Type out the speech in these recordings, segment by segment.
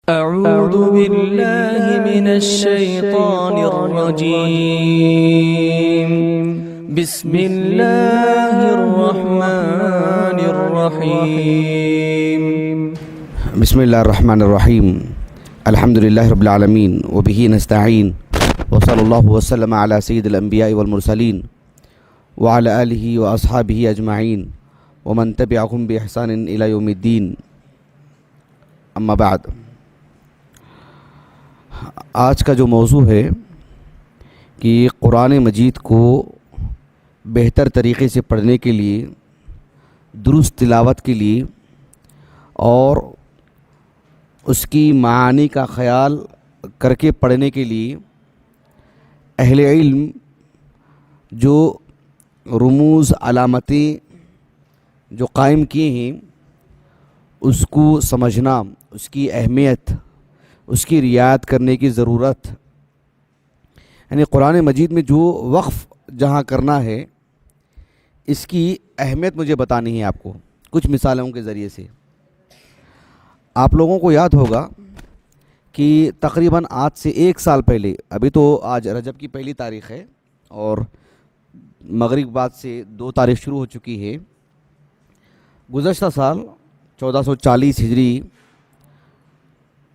أعوذ بالله من الشيطان الرجيم. بسم الله الرحمن الرحيم. بسم الله الرحمن الرحيم. الحمد لله رب العالمين وبه نستعين وصلى الله وسلم على سيد الأنبياء والمرسلين وعلى آله وأصحابه أجمعين ومن تبعهم بإحسان إلى يوم الدين. أما بعد، آج کا جو موضوع ہے کہ قرآن مجید کو بہتر طریقے سے پڑھنے کے لیے، درست تلاوت کے لیے اور اس کی معانی کا خیال کر کے پڑھنے کے لیے اہل علم جو رموز علامتیں جو قائم کیے ہیں اس کو سمجھنا، اس کی اہمیت، اس کی رعایت کرنے کی ضرورت، یعنی قرآن مجید میں جو وقف جہاں کرنا ہے اس کی اہمیت مجھے بتانی ہے آپ کو کچھ مثالوں کے ذریعے سے۔ آپ لوگوں کو یاد ہوگا کہ تقریباً آج سے 1 سال پہلے، ابھی تو آج رجب کی پہلی تاریخ ہے اور مغرب بعد سے 2 تاریخ شروع ہو چکی ہے، گزشتہ سال 1440 ہجری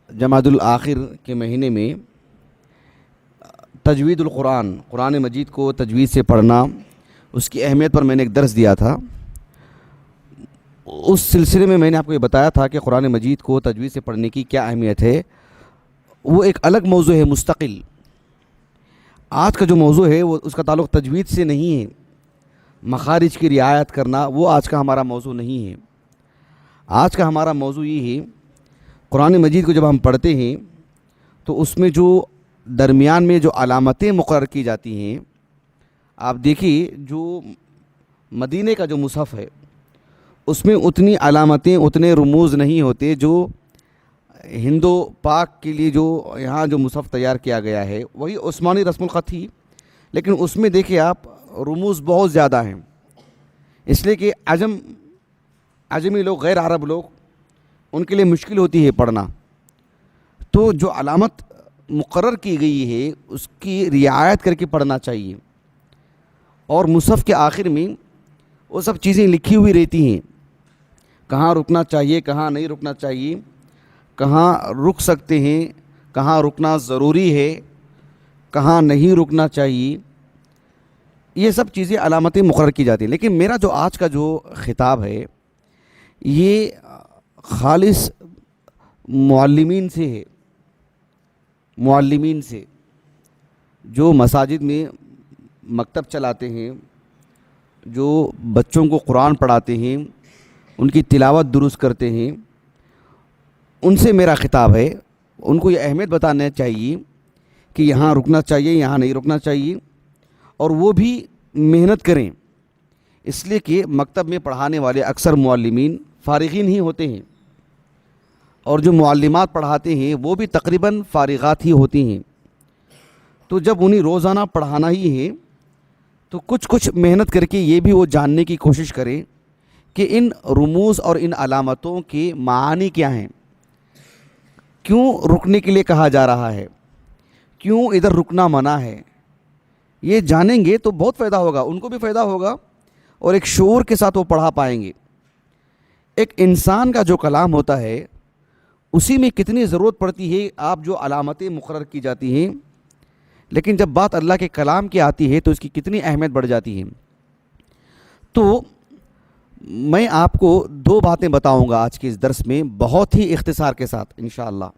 جمادی الآخر کے مہینے میں تجوید القرآن، قرآن مجید کو تجوید سے پڑھنا، اس کی اہمیت پر میں نے ایک درس دیا تھا۔ اس سلسلے میں میں نے آپ کو یہ بتایا تھا کہ قرآن مجید کو تجوید سے پڑھنے کی کیا اہمیت ہے، وہ ایک الگ موضوع ہے مستقل۔ آج کا جو موضوع ہے وہ اس کا تعلق تجوید سے نہیں ہے، مخارج کی رعایت کرنا وہ آج کا ہمارا موضوع نہیں ہے۔ آج کا ہمارا موضوع یہ ہے، قرآن مجید کو جب ہم پڑھتے ہیں تو اس میں جو درمیان میں جو علامتیں مقرر کی جاتی ہیں، آپ دیکھیے جو مدینے کا جو مصحف ہے اس میں اتنی علامتیں، اتنے رموز نہیں ہوتے جو ہند و پاک کے لیے جو یہاں جو مصحف تیار کیا گیا ہے، وہی عثمانی رسم الخط تھی، لیکن اس میں دیکھیں آپ رموز بہت زیادہ ہیں، اس لیے کہ عجمی لوگ، غیر عرب لوگ، ان کے لیے مشکل ہوتی ہے پڑھنا۔ تو جو علامت مقرر کی گئی ہے اس کی رعایت کر کے پڑھنا چاہیے، اور مصحف کے آخر میں وہ سب چیزیں لکھی ہوئی رہتی ہیں، کہاں رکنا چاہیے، کہاں نہیں رکنا چاہیے، کہاں رک سکتے ہیں، کہاں رکنا ضروری ہے، کہاں نہیں رکنا چاہیے، یہ سب چیزیں علامتیں مقرر کی جاتی ہیں۔ لیکن میرا جو آج کا جو خطاب ہے یہ خالص معلمین سے ہے، معلمین سے جو مساجد میں مکتب چلاتے ہیں، جو بچوں کو قرآن پڑھاتے ہیں، ان کی تلاوت درست کرتے ہیں، ان سے میرا خطاب ہے۔ ان کو یہ اہمیت بتانا چاہیے کہ یہاں رکنا چاہیے، یہاں نہیں رکنا چاہیے، اور وہ بھی محنت کریں، اس لیے کہ مکتب میں پڑھانے والے اکثر معلمین فارغین ہی ہوتے ہیں، اور جو معلمات پڑھاتے ہیں وہ بھی تقریباً فارغات ہی ہوتی ہیں۔ تو جب انہیں روزانہ پڑھانا ہی ہے تو کچھ محنت کر کے یہ بھی وہ جاننے کی کوشش کریں کہ ان رموز اور ان علامتوں کے معانی کیا ہیں، کیوں رکنے کے لیے کہا جا رہا ہے، کیوں ادھر رکنا منع ہے۔ یہ جانیں گے تو بہت فائدہ ہوگا، ان کو بھی فائدہ ہوگا، اور ایک شعور کے ساتھ وہ پڑھا پائیں گے۔ ایک انسان کا جو کلام ہوتا ہے اسی میں کتنی ضرورت پڑتی ہے، آپ جو علامتیں مقرر کی جاتی ہیں، لیکن جب بات اللہ کے کلام کی آتی ہے تو اس کی کتنی اہمیت بڑھ جاتی ہے۔ تو میں آپ کو 2 باتیں بتاؤں گا آج کے اس درس میں، بہت ہی اختصار کے ساتھ انشاءاللہ۔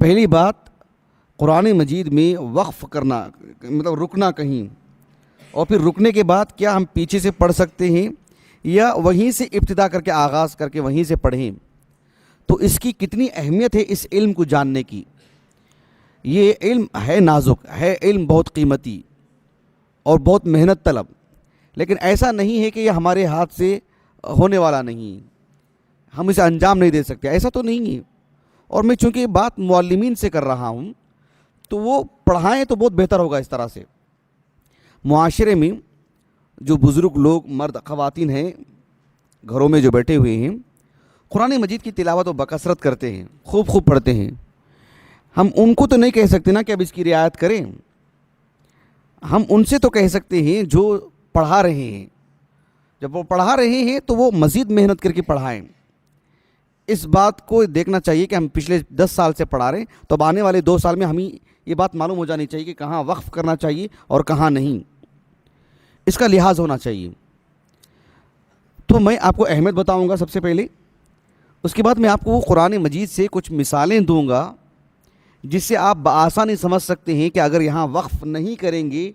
پہلی بات، قرآن مجید میں وقف کرنا، مطلب رکنا کہیں، اور پھر رکنے کے بعد کیا ہم پیچھے سے پڑھ سکتے ہیں یا وہیں سے ابتدا کر کے آغاز کر کے وہیں سے پڑھیں، تو اس کی کتنی اہمیت ہے اس علم کو جاننے کی۔ یہ علم ہے نازک، ہے علم بہت قیمتی اور بہت محنت طلب، لیکن ایسا نہیں ہے کہ یہ ہمارے ہاتھ سے ہونے والا نہیں، ہم اسے انجام نہیں دے سکتے، ایسا تو نہیں ہے۔ اور میں چونکہ بات معلمین سے کر رہا ہوں تو وہ پڑھائیں تو بہت بہتر ہوگا۔ اس طرح سے معاشرے میں جو بزرگ لوگ، مرد خواتین ہیں، گھروں میں جو بیٹھے ہوئے ہیں، قرآن مجید کی تلاوت و بکثرت کرتے ہیں، خوب پڑھتے ہیں، ہم ان کو تو نہیں کہہ سکتے نا کہ اب اس کی رعایت کریں. ہم ان سے تو کہہ سکتے ہیں جو پڑھا رہے ہیں. جب وہ پڑھا رہے ہیں تو وہ مزید محنت کر کے پڑھائیں. اس بات کو دیکھنا چاہیے کہ ہم پچھلے 10 سال سے پڑھا رہے ہیں، تو اب آنے والے 2 سال میں ہمیں یہ بات معلوم ہو جانی چاہیے کہ کہاں وقف کرنا چاہیے اور کہاں نہیں. اس کا لحاظ ہونا چاہیے. تو میں آپ کو اہمیت بتاؤں گا سب سے پہلے، اس کے بعد میں آپ کو قرآن مجید سے کچھ مثالیں دوں گا جس سے آپ بآسانی سمجھ سکتے ہیں کہ اگر یہاں وقف نہیں کریں گے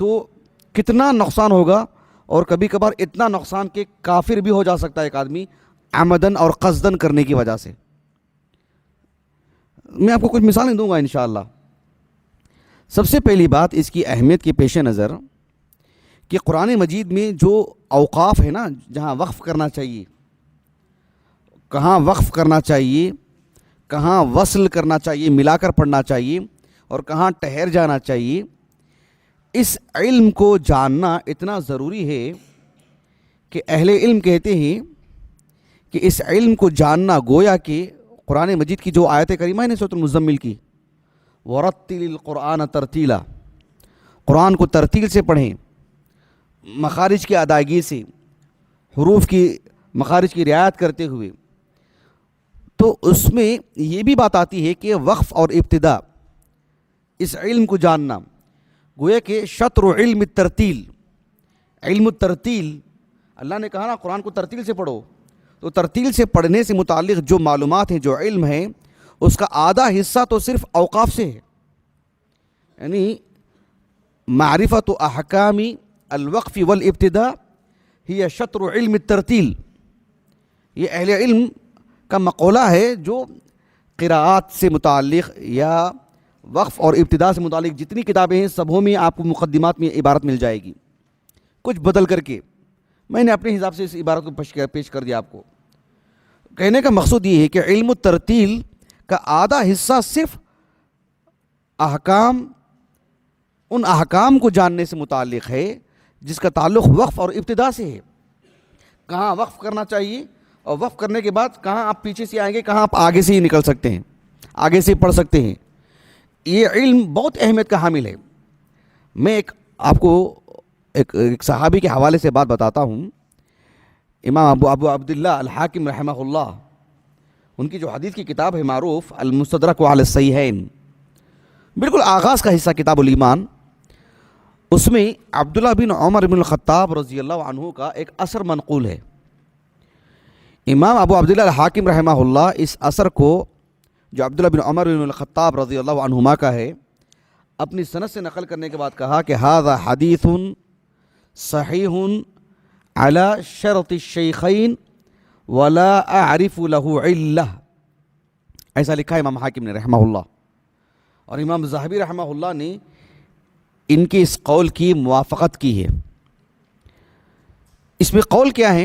تو کتنا نقصان ہوگا، اور کبھی کبھار اتنا نقصان کہ کافر بھی ہو جا سکتا ہے ایک آدمی عمدن اور قصدن کرنے کی وجہ سے. میں آپ کو کچھ مثالیں دوں گا انشاءاللہ. سب سے پہلی بات اس کی اہمیت کے پیش نظر کہ قرآن مجید میں جو اوقاف ہے نا، جہاں وقف کرنا چاہیے، کہاں وقف کرنا چاہیے، کہاں وصل کرنا چاہیے، ملا کر پڑھنا چاہیے، اور کہاں ٹھہر جانا چاہیے، اس علم کو جاننا اتنا ضروری ہے کہ اہل علم کہتے ہیں کہ اس علم کو جاننا گویا کہ قرآن مجید کی جو آیت کریمہ ہے سورۃ المزمل کی، وَرَتِّلِ الْقُرْآنَ تَرْتِيلًا، قرآن کو ترتیل سے پڑھیں، مخارج کی ادائیگی سے، حروف کی مخارج کی رعایت کرتے ہوئے. تو اس میں یہ بھی بات آتی ہے کہ وقف اور ابتدا، اس علم کو جاننا گویا کہ شطر علم الترتیل. علم الترتیل، اللہ نے کہا نا قرآن کو ترتیل سے پڑھو، تو ترتیل سے پڑھنے سے متعلق جو معلومات ہیں، جو علم ہے، اس کا آدھا حصہ تو صرف اوقاف سے ہے. یعنی معرفت احکام الوقف والابتداء ہی شطر علم الترتیل. یہ اہل علم کا مقولہ ہے جو قراءات سے متعلق یا وقف اور ابتدا سے متعلق جتنی کتابیں ہیں سبوں میں آپ کو مقدمات میں عبارت مل جائے گی. کچھ بدل کر کے میں نے اپنے حساب سے اس عبارت کو پیش کر دیا آپ کو. کہنے کا مقصود یہ ہے کہ علم الترتیل کا آدھا حصہ صرف احکام، ان احکام کو جاننے سے متعلق ہے جس کا تعلق وقف اور ابتدا سے ہے. کہاں وقف کرنا چاہیے، اور وقف کرنے کے بعد کہاں آپ پیچھے سے آئیں گے، کہاں آپ آگے سے ہی نکل سکتے ہیں، آگے سے پڑھ سکتے ہیں. یہ علم بہت اہمیت کا حامل ہے. میں آپ کو ایک صحابی کے حوالے سے بات بتاتا ہوں. امام ابو عبداللہ الحاکم رحمہ اللہ، ان کی جو حدیث کی کتاب ہے معروف المستدرک علی الصحیحین، بالکل آغاز کا حصہ کتاب الایمان، اس میں عبداللہ بن عمر بن الخطاب رضی اللہ عنہ کا ایک اثر منقول ہے. امام ابو عبداللہ الحاکم رحمہ اللہ اس اثر کو جو عبداللہ بن عمر بن الخطاب رضی اللہ عنہما کا ہے، اپنی سند سے نقل کرنے کے بعد کہا کہ ھذا حدیث صحیح علی شرط الشیخین ولا اعرف له علہ. ایسا لکھا ہے امام حاکم نے رحمہ اللہ. اور امام ذہبی رحمہ اللہ نے ان کے اس قول کی موافقت کی ہے. اس میں قول کیا ہے؟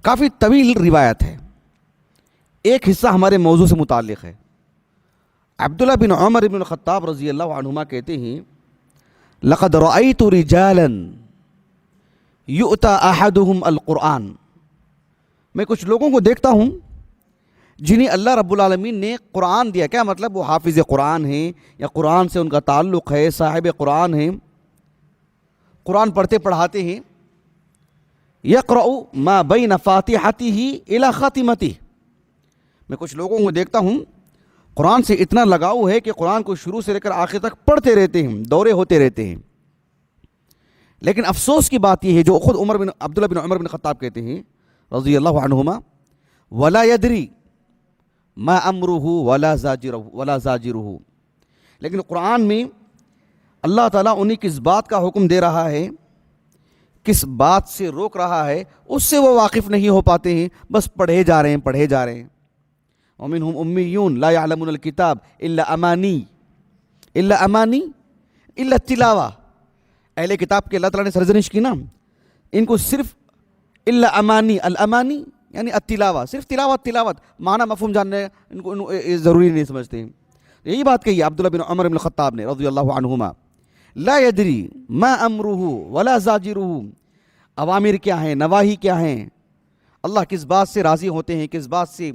کافی طویل روایت ہے. ایک حصہ ہمارے موضوع سے متعلق ہے. عبداللہ بن عمر بن الخطاب رضی اللہ عنہما کہتے ہیں لقد رأيت رجالا يؤتى احدهم القرآن. میں کچھ لوگوں کو دیکھتا ہوں جنہیں اللہ رب العالمین نے قرآن دیا. کیا مطلب؟ وہ حافظ قرآن ہیں یا قرآن سے ان کا تعلق ہے، صاحب قرآن ہیں، قرآن پڑھتے پڑھاتے ہیں. یقرأ ما بین فاتحته الی خاتمته. میں کچھ لوگوں کو دیکھتا ہوں قرآن سے اتنا لگاؤ ہے کہ قرآن کو شروع سے لے کر آخر تک پڑھتے رہتے ہیں، دورے ہوتے رہتے ہیں. لیکن افسوس کی بات یہ ہے جو خود عبداللہ بن عمر بن خطاب کہتے ہیں رضی اللہ عنہما، ولا یدری ما امرہ ولا زاجرہ. لیکن قرآن میں اللہ تعالیٰ انہیں کس بات کا حکم دے رہا ہے، کس بات سے روک رہا ہے، اس سے وہ واقف نہیں ہو پاتے ہیں. بس پڑھے جا رہے ہیں. ومنہم امیون لا یعلمون الکتاب الا امانی الا التلاوہ. اہل کتاب کے اللہ تعالیٰ نے سرزنش کی نا، ان کو صرف الا امانی، الامانی یعنی التلاوہ، صرف تلاوت معنی مفہوم جاننے ان کو ضروری نہیں سمجھتے ہیں. یہی بات کہی عبداللہ بن عمر بن الخطاب نے رضی اللہ عنہما. لا یدری ما امرہ ولا زاجرہ. اوامر کیا ہیں، نواہی کیا ہیں، اللہ کس بات سے راضی ہوتے ہیں، کس بات سے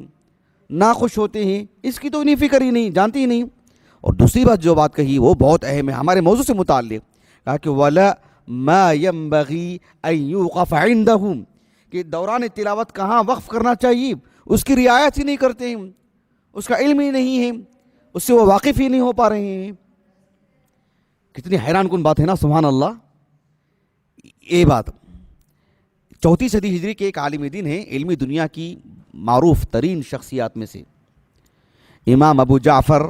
ناخوش ہوتے ہیں، اس کی تو انہیں فکر ہی نہیں، جانتی ہی نہیں۔ اور دوسری بات جو بات کہی وہ بہت اہم ہے ہمارے موضوع سے متعلق، کہا کہ وَلَا مَا يَنبَغِي أَن يُوقَفَ عِندَهُمْ، کہ دوران تلاوت کہاں وقف کرنا چاہیے اس کی رعایت ہی نہیں کرتے ہیں، اس کا علم ہی نہیں ہے، اس سے وہ واقف ہی نہیں ہو پا رہے ہیں۔ کتنی حیران کن بات ہے نا، سبحان اللہ۔ یہ بات 4 صدی ہجری کے ایک عالم دین ہیں، علمی دنیا کی معروف ترین شخصیات میں سے امام ابو جعفر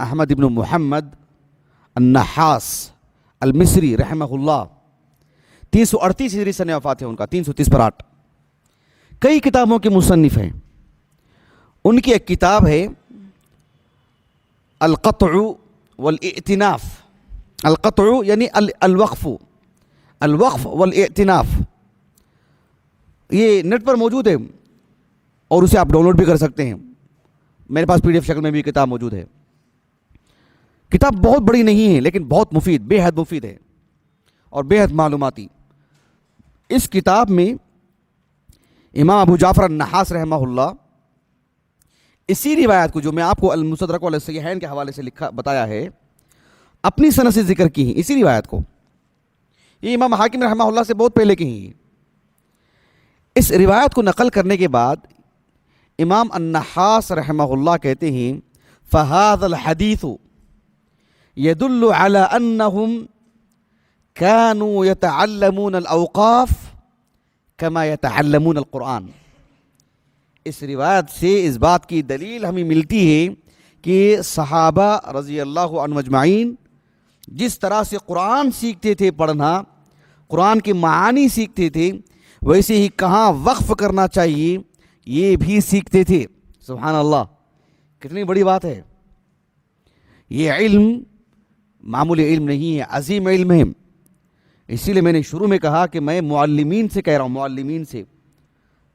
احمد ابن محمد النحاس المصری رحمہ اللہ، 338 ہجری سن وفات ہے ان کا، 330 پر 8۔ کئی کتابوں کے مصنف ہیں۔ ان کی ایک کتاب ہے القطع والاعتناف، القطع یعنی الوقف، الوقف والاعتناف، یہ نیٹ پر موجود ہے اور اسے آپ ڈاؤن لوڈ بھی کر سکتے ہیں، میرے پاس PDF شکل میں بھی کتاب موجود ہے۔ کتاب بہت بڑی نہیں ہے لیکن بہت مفید، بے حد مفید ہے اور بے حد معلوماتی۔ اس کتاب میں امام ابو جعفر النحاس رحمہ اللہ اسی روایت کو جو میں آپ کو المستدرک والصحیحین کے حوالے سے بتایا ہے، اپنی سند سے ذکر کی ہیں اسی روایت کو۔ یہ امام حاکم رحمہ اللہ سے بہت پہلے کی ہیں۔ اس روایت کو نقل کرنے کے بعد امام النحاس رحمہ اللہ کہتے ہیں فَهَذَا الْحَدِيثُ يَدُلُّ عَلَىٰ أَنَّهُمْ كَانُوا يَتَعَلَّمُونَ الْأَوْقَافَ كَمَا يَتَعَلَّمُونَ الْقُرْآنَ۔ اس روایت سے اس بات کی دلیل ہمیں ملتی ہے کہ صحابہ رضی اللہ عنہم اجمعین جس طرح سے قرآن سیکھتے تھے پڑھنا، قرآن کے معانی سیکھتے تھے، ویسے ہی کہاں وقف کرنا چاہیے یہ بھی سیکھتے تھے۔ سبحان اللہ، کتنی بڑی بات ہے۔ یہ علم معمولی علم نہیں ہے، عظیم علم ہے۔ اسی لیے میں نے شروع میں کہا کہ میں معلمین سے کہہ رہا ہوں، معلمین سے،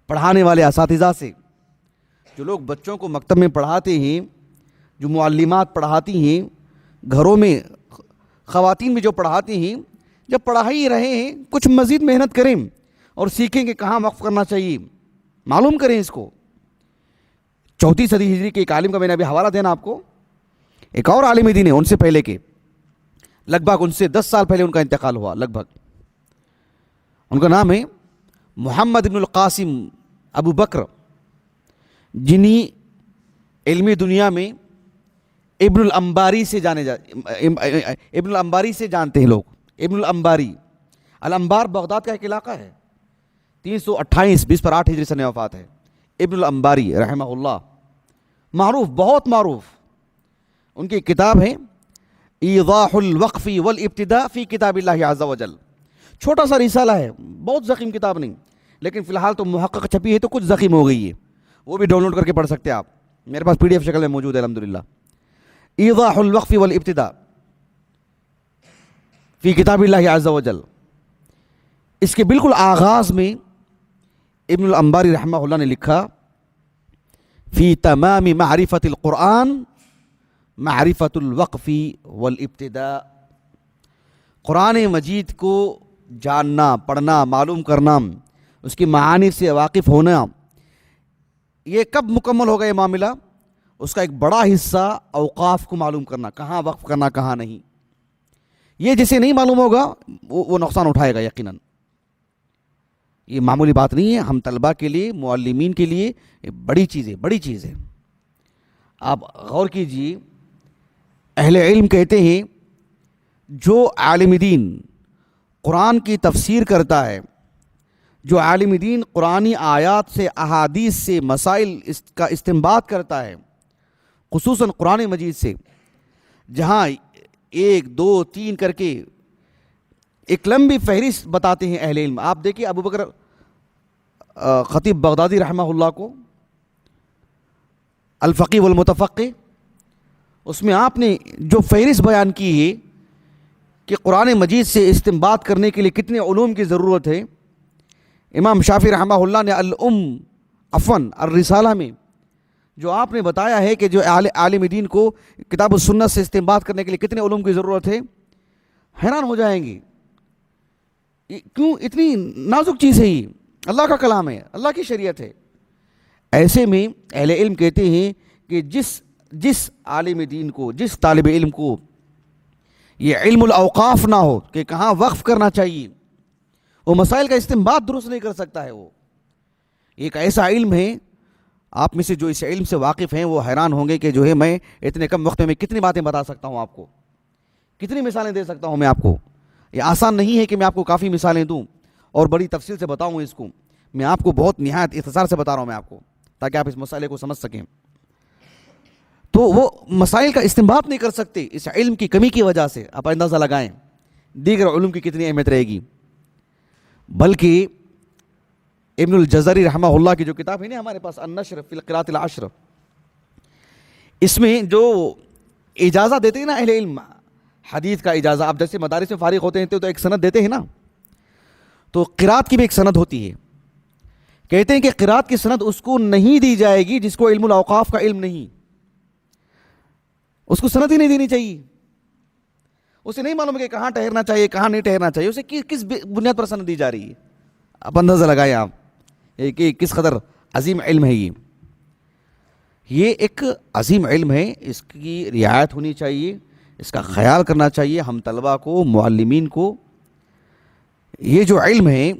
پڑھانے والے اساتذہ سے، جو لوگ بچوں کو مکتب میں پڑھاتے ہیں، جو معلمات پڑھاتی ہیں، گھروں میں خواتین بھی جو پڑھاتی ہیں، جب پڑھا ہی رہے ہیں کچھ مزید محنت کریں اور سیکھیں کہ کہاں وقف کرنا چاہیے، معلوم کریں اس کو۔ 4 صدی ہجری کے ایک عالم کا میں نے ابھی حوالہ دینا آپ کو، ایک اور عالم دین ہے ان سے پہلے کے، لگ بھگ ان سے 10 سال پہلے ان کا انتقال ہوا لگ بھگ۔ ان کا نام ہے محمد ابن القاسم ابو بکر، جنہیں علمی دنیا میں ابن الانباری سے ابن الانباری سے جانتے ہیں لوگ۔ ابن الانباری، الانبار بغداد کا ایک علاقہ ہے، 328 20 پر 8 ہجری سن وفات ہے۔ ابن الانباری رحمہ اللہ معروف، بہت معروف۔ ان کی کتاب ہے ایضاح الوقف والابتداء فی کتاب اللہ عز وجل، چھوٹا سا رسالہ ہے، بہت ضخیم کتاب نہیں، لیکن فی الحال تو محقق چھپی ہے تو کچھ ضخیم ہو گئی ہے، وہ بھی ڈاؤن لوڈ کر کے پڑھ سکتے ہیں آپ، میرے پاس PDF شکل میں موجود ہے الحمدللہ۔ ایضاح الوقف والابتداء فی کتاب اللہ عز وجل، اس کے بالکل آغاز میں ابن الانباری رحمہ اللہ نے لکھا فی تمام معرفت القرآن معرفت الوقف والابتداء، قرآن مجید کو جاننا، پڑھنا، معلوم کرنا، اس کی معانی سے واقف ہونا، یہ کب مکمل ہوگا یہ معاملہ؟ اس کا ایک بڑا حصہ اوقاف کو معلوم کرنا، کہاں وقف کرنا کہاں نہیں، یہ جسے نہیں معلوم ہوگا وہ نقصان اٹھائے گا یقیناً۔ یہ معمولی بات نہیں ہے، ہم طلباء کے لیے، معلمین کے لیے یہ بڑی چیز ہے۔ آپ غور کیجئے، اہل علم کہتے ہیں جو عالم دین قرآن کی تفسیر کرتا ہے، جو عالم دین قرآنی آیات سے، احادیث سے مسائل کا استنباط کرتا ہے، خصوصاً قرآن مجید سے، جہاں 1 2 3 کر کے ایک لمبی فہرست بتاتے ہیں اہل علم۔ آپ دیکھیے ابو بکر خطیب بغدادی رحمہ اللہ کو الفقیہ والمتفقہ، اس میں آپ نے جو فہرست بیان کی ہے کہ قرآن مجید سے استنباط کرنے کے لیے کتنے علوم کی ضرورت ہے، امام شافعی رحمہ اللہ نے الرسالہ میں جو آپ نے بتایا ہے کہ جو عالم دین کو کتاب السنت سے استنباط کرنے کے لیے کتنے علوم کی ضرورت ہے، حیران ہو جائیں گے۔ کیوں اتنی نازک چیز ہے یہ، اللہ کا کلام ہے، اللہ کی شریعت ہے۔ ایسے میں اہل علم کہتے ہیں کہ جس عالم دین کو، جس طالب علم کو یہ علم الاوقاف نہ ہو کہ کہاں وقف کرنا چاہیے، وہ مسائل کا استنباط درست نہیں کر سکتا ہے۔ وہ ایک ایسا علم ہے، آپ میں سے جو اس علم سے واقف ہیں وہ حیران ہوں گے کہ جو ہے میں اتنے کم وقت میں کتنی باتیں بتا سکتا ہوں، آپ کو کتنی مثالیں دے سکتا ہوں میں آپ کو۔ یہ آسان نہیں ہے کہ میں آپ کو کافی مثالیں دوں اور بڑی تفصیل سے بتاؤں اس کو، میں آپ کو بہت نہایت اختصار سے بتا رہا ہوں میں آپ کو، تاکہ آپ اس مسئلے کو سمجھ سکیں۔ تو وہ مسائل کا استنباط نہیں کر سکتے اس علم کی کمی کی وجہ سے۔ آپ اندازہ لگائیں دیگر علوم کی کتنی اہمیت رہے گی۔ بلکہ ابن الجزری رحمہ اللہ کی جو کتاب ہے نا ہمارے پاس، النشر فی القراءۃ العشر، اس میں جو اجازہ دیتے ہیں نا اہل علم، حدیث کا اجازہ، آپ جیسے مدارس میں فارغ ہوتے ہیں تو ایک سند دیتے ہیں نا، تو قراءت کی بھی ایک سند ہوتی ہے۔ کہتے ہیں کہ قراءت کی سند اس کو نہیں دی جائے گی جس کو علم الاوقاف کا علم نہیں، اس کو سند ہی نہیں دینی چاہیے۔ اسے نہیں معلوم کہ کہاں ٹھہرنا چاہیے کہاں نہیں ٹھہرنا چاہیے، اسے کس بنیاد پر سند دی جا رہی ہے۔ آپ اندازہ لگائیں آپ کہ کس قدر عظیم علم ہے یہ ایک عظیم علم ہے، اس کی رعایت ہونی چاہیے، اس کا خیال کرنا چاہیے ہم طلبہ کو، معلمین کو۔ یہ جو علم ہے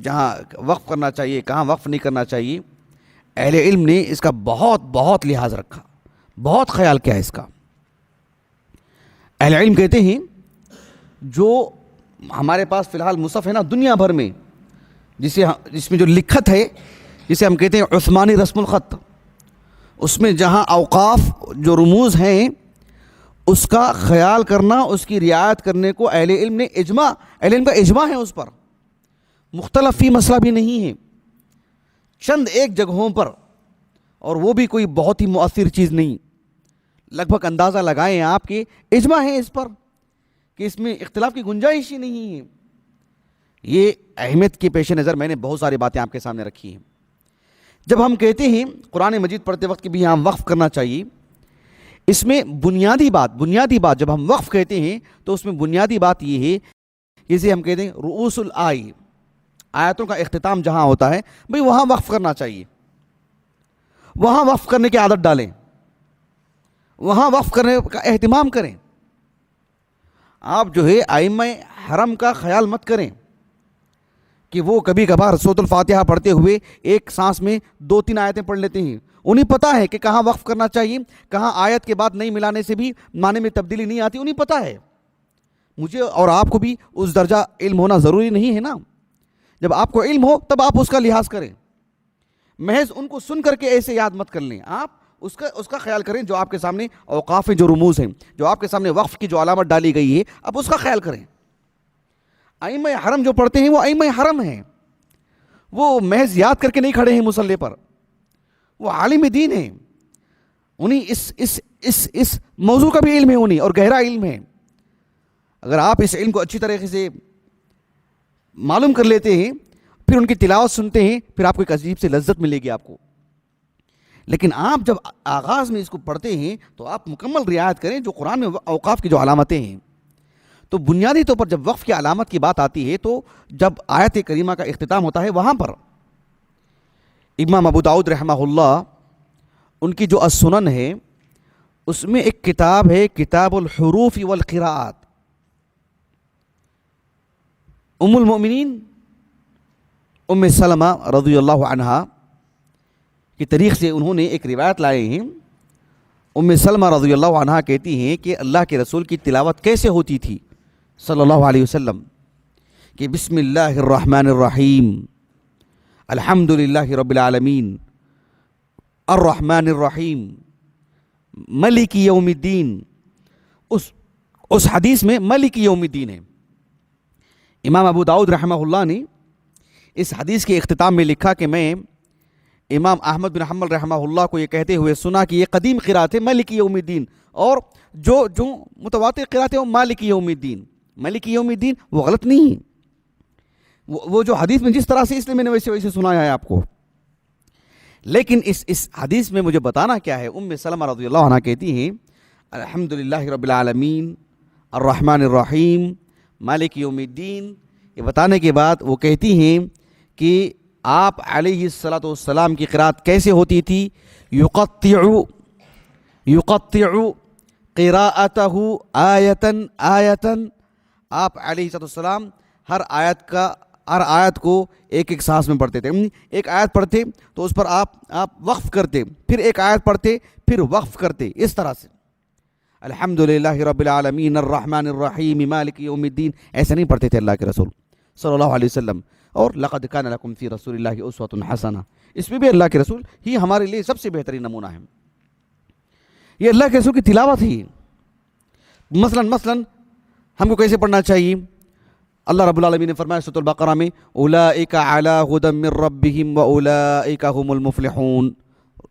جہاں وقف کرنا چاہیے کہاں وقف نہیں کرنا چاہیے، اہل علم نے اس کا بہت لحاظ رکھا، بہت خیال کیا اس کا۔ اہل علم کہتے ہیں جو ہمارے پاس فی الحال مصحف ہے نا دنیا بھر میں، جس میں جو لکھت ہے جسے ہم کہتے ہیں عثمانی رسم الخط، اس میں جہاں اوقاف جو رموز ہیں اس کا خیال کرنا، اس کی رعایت کرنے کو اہل علم نے اہل علم کا اجماع ہے اس پر، مختلف فی مسئلہ بھی نہیں ہے، چند ایک جگہوں پر، اور وہ بھی کوئی بہت ہی مؤثر چیز نہیں، لگ بھگ اندازہ لگائیں آپ کے اجماع ہے اس پر کہ اس میں اختلاف کی گنجائش ہی نہیں ہے۔ یہ اہمیت کے پیش نظر میں نے بہت ساری باتیں آپ کے سامنے رکھی ہیں۔ جب ہم کہتے ہیں قرآن مجید پڑھتے وقت کہ بھی ہم وقف کرنا چاہیے، اس میں بنیادی بات جب ہم وقف کہتے ہیں تو اس میں بنیادی بات یہ ہے، جسے ہم کہتے ہیں رؤوس الآئی، آیتوں کا اختتام جہاں ہوتا ہے بھئی وہاں وقف کرنا چاہیے، وہاں وقف کرنے کی عادت ڈالیں، وہاں وقف کرنے کا اہتمام کریں۔ آپ جو ہے ائمہ حرم کا خیال مت کریں کہ وہ کبھی کبھار سورۃ الفاتحہ پڑھتے ہوئے ایک سانس میں 2-3 آیتیں پڑھ لیتے ہیں، انہیں پتہ ہے کہ کہاں وقف کرنا چاہیے، کہاں آیت کے بعد نہیں ملانے سے بھی معنی میں تبدیلی نہیں آتی، انہیں پتہ ہے۔ مجھے اور آپ کو بھی اس درجہ علم ہونا ضروری نہیں ہے نا۔ جب آپ کو علم ہو تب آپ اس کا لحاظ کریں، محض ان کو سن کر کے ایسے یاد مت کر لیں، آپ اس کا خیال کریں۔ جو آپ کے سامنے اوقاف ہیں، جو رموز ہیں، جو آپ کے سامنے وقف کی جو علامت ڈالی گئی ہے، اب اس کا خیال کریں۔ ائمہ حرم جو پڑھتے ہیں وہ ائمہ حرم ہیں، وہ محض یاد کر کے نہیں کھڑے ہیں مصلی پر، وہ عالم دین ہیں، انہیں اس موضوع کا بھی علم ہے، انہیں اور گہرا علم ہے۔ اگر آپ اس علم کو اچھی طریقے سے معلوم کر لیتے ہیں، پھر ان کی تلاوت سنتے ہیں، پھر آپ کو ایک عجیب سے لذت ملے گی آپ کو۔ لیکن آپ جب آغاز میں اس کو پڑھتے ہیں تو آپ مکمل رعایت کریں جو قرآن میں اوقاف کی جو علامتیں ہیں۔ تو بنیادی طور پر جب وقف کی علامت کی بات آتی ہے تو جب آیت کریمہ کا اختتام ہوتا ہے وہاں پر امام ابو داؤد رحمہ اللہ ان کی جو السنن ہے اس میں ایک کتاب ہے کتاب الحروف والقراءات، ام المؤمنین ام سلمہ رضی اللہ عنہا کی طریق سے انہوں نے ایک روایت لائے ہیں۔ ام سلمہ رضی اللہ عنہا کہتی ہیں کہ اللہ کے رسول کی تلاوت کیسے ہوتی تھی صلی اللہ علیہ وسلم کہ بسم اللہ الرحمن الرحیم، الحمد للہ رب العالمین، الرحمن الرحیم، ملک یوم الدین۔ اس حدیث میں ملک یوم الدین ہے۔ امام ابو داؤد رحمہ اللہ نے اس حدیث کے اختتام میں لکھا کہ میں امام احمد بن حنبل رحمہ اللہ کو یہ کہتے ہوئے سنا کہ یہ قدیم قرات ہے مالک یوم الدین، اور جو متواتر قرات ہے وہ مالک یوم الدین، مالک یوم الدین وہ غلط نہیں ہے، وہ جو حدیث میں جس طرح سے اس لیے میں نے ویسے سنایا ہے آپ کو۔ لیکن اس حدیث میں مجھے بتانا کیا ہے، ام سلمہ رضی اللہ عنہ کہتی ہیں الحمدللہ رب العالمین الرحمن الرحیم مالک یوم الدین، یہ بتانے کے بعد وہ کہتی ہیں کہ آپ علیہ الصلاۃ والسلام کی قرات کیسے ہوتی تھی؟ یقطع قراءتہ آیتن آیتن، آپ علیہ الصلاۃ والسلام ہر آیت کو ایک ایک سانس میں پڑھتے تھے. ایک آیت پڑھتے تو اس پر آپ وقف کرتے، پھر ایک آیت پڑھتے پھر وقف کرتے، اس طرح سے. الحمدللہ رب العالمین الرحمن الرحیم مالک یوم الدین ایسے نہیں پڑھتے تھے اللہ کے رسول صلی اللہ علیہ وسلم. اور لقد کان لکم فی رسول اللہ اسوۃ حسنہ، اس میں بھی اللہ کے رسول ہی ہمارے لیے سب سے بہترین نمونہ ہے. یہ اللہ کے رسول کی تلاوت ہی. مثلا ہم کو کیسے پڑھنا چاہیے؟ اللہ رب العالمین نے فرمایا سورۃ البقرہ میں اولئک علی ھدی من ربہم واولئک ھم المفلحون.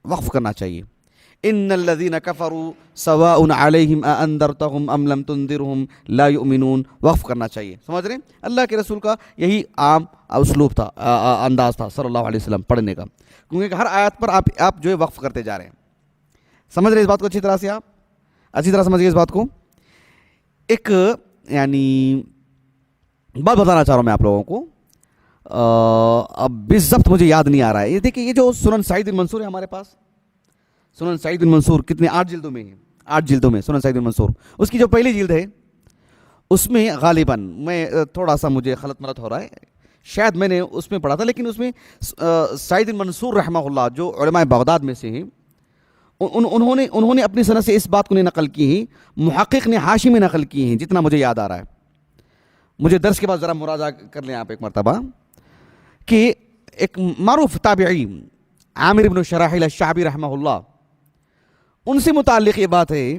وقف کرنا چاہیے. ان الذین کفروا سواء علیہم اانذرتہم ام لم تنذرہم لا یؤمنون. وقف کرنا چاہیے. سمجھ رہے ہیں؟ اللہ کے رسول کا یہی عام اسلوب تھا، انداز تھا صلی اللہ علیہ وسلم پڑھنے کا، کیونکہ ہر آیت پر آپ جو ہے وقف کرتے جا رہے ہیں. سمجھ رہے ہیں اس بات کو اچھی طرح سے؟ آپ اچھی طرح سمجھیے اس بات کو. ایک یعنی بات بتانا چاہ رہا ہوں میں آپ لوگوں کو، اب بالضبط مجھے یاد نہیں آ رہا ہے. یہ دیکھیں، یہ جو سنن سعید بن منصور ہے ہمارے پاس، سنن سعید بن منصور کتنے 8 جلدوں میں ہے، 8 جلدوں میں سنن سعید بن منصور. اس کی جو پہلی جلد ہے اس میں غالباً میں تھوڑا سا مجھے غلط ملت ہو رہا ہے، شاید میں نے اس میں پڑھا تھا، لیکن اس میں سعید بن منصور رحمہ اللہ جو علماء بغداد میں سے ہیں، انہوں نے اپنی سند سے اس بات کو نہیں نقل کی ہیں، محقق نے حاشی میں نقل کی ہیں جتنا مجھے یاد آ رہا ہے. مجھے درس کے بعد ذرا مراجعہ کر لیں آپ ایک مرتبہ، کہ ایک معروف تابعی عامر بن شراحیل الشعبی رحمہ اللہ، ان سے متعلق یہ بات ہے.